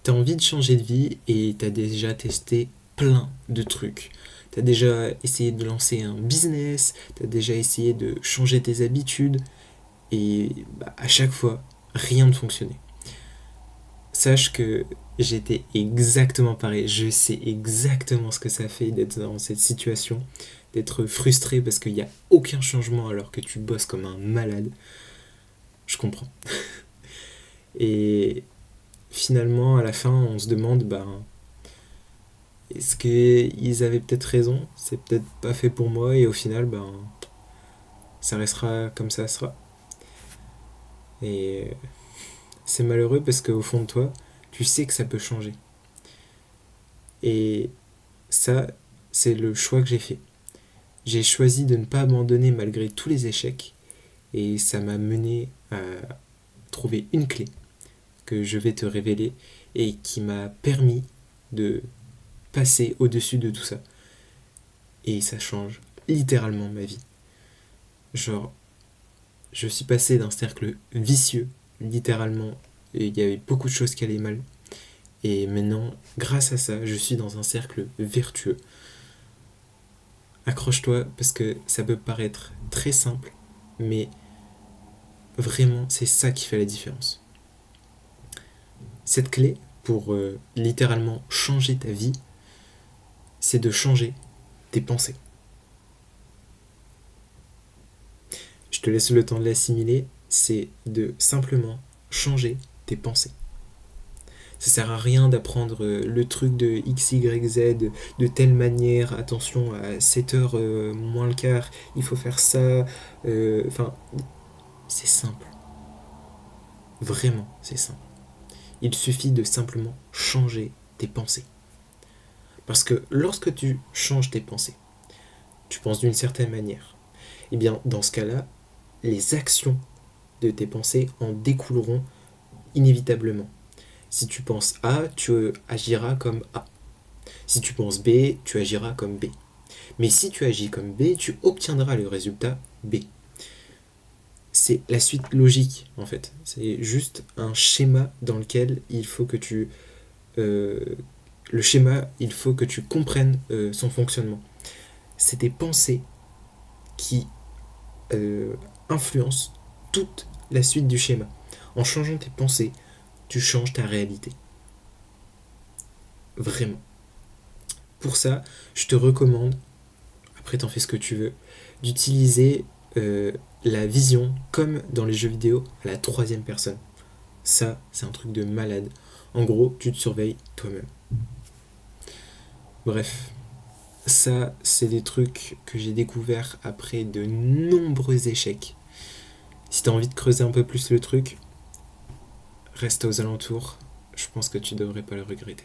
T'as envie de changer de vie et t'as déjà testé plein de trucs. T'as déjà essayé de lancer un business, t'as déjà essayé de changer tes habitudes et à chaque fois, rien ne fonctionnait. Sache que j'étais exactement pareil. Je sais exactement ce que ça fait d'être dans cette situation, d'être frustré parce qu'il n'y a aucun changement alors que tu bosses comme un malade. Je comprends. Et finalement, à la fin, on se demande, est-ce qu'ils avaient peut-être raison? C'est peut-être pas fait pour moi et au final, ça restera comme ça sera. Et c'est malheureux parce qu'au fond de toi, tu sais que ça peut changer. Et ça, c'est le choix que j'ai fait. J'ai choisi de ne pas abandonner malgré tous les échecs et ça m'a mené à trouver une clé que je vais te révéler et qui m'a permis de passer au-dessus de tout ça. Et ça change littéralement ma vie. Genre, je suis passé d'un cercle vicieux, littéralement, et il y avait beaucoup de choses qui allaient mal. Et maintenant, grâce à ça, je suis dans un cercle vertueux. Accroche-toi parce que ça peut paraître très simple, mais vraiment, c'est ça qui fait la différence. Cette clé, pour littéralement changer ta vie, c'est de changer tes pensées. Je te laisse le temps de l'assimiler, c'est de simplement changer tes pensées. Ça sert à rien d'apprendre le truc de X, Y, Z de telle manière, attention à 7h moins le quart, il faut faire ça. C'est simple. Vraiment, c'est simple. Il suffit de simplement changer tes pensées. Parce que lorsque tu changes tes pensées, tu penses d'une certaine manière. Et bien, dans ce cas-là, les actions de tes pensées en découleront inévitablement. Si tu penses A, tu agiras comme A. Si tu penses B, tu agiras comme B. Mais si tu agis comme B, tu obtiendras le résultat B. C'est la suite logique, en fait. C'est juste un schéma dans lequel il faut que tu... le schéma, il faut que tu comprennes son fonctionnement. C'est tes pensées qui influencent toute la suite du schéma. En changeant tes pensées, tu changes ta réalité. Vraiment. Pour ça, je te recommande, après t'en fais ce que tu veux, d'utiliser la vision comme dans les jeux vidéo à la troisième personne. Ça, c'est un truc de malade. En gros, tu te surveilles toi-même. Bref, ça, c'est des trucs que j'ai découverts après de nombreux échecs. Si t'as envie de creuser un peu plus le truc, reste aux alentours. Je pense que tu devrais pas le regretter.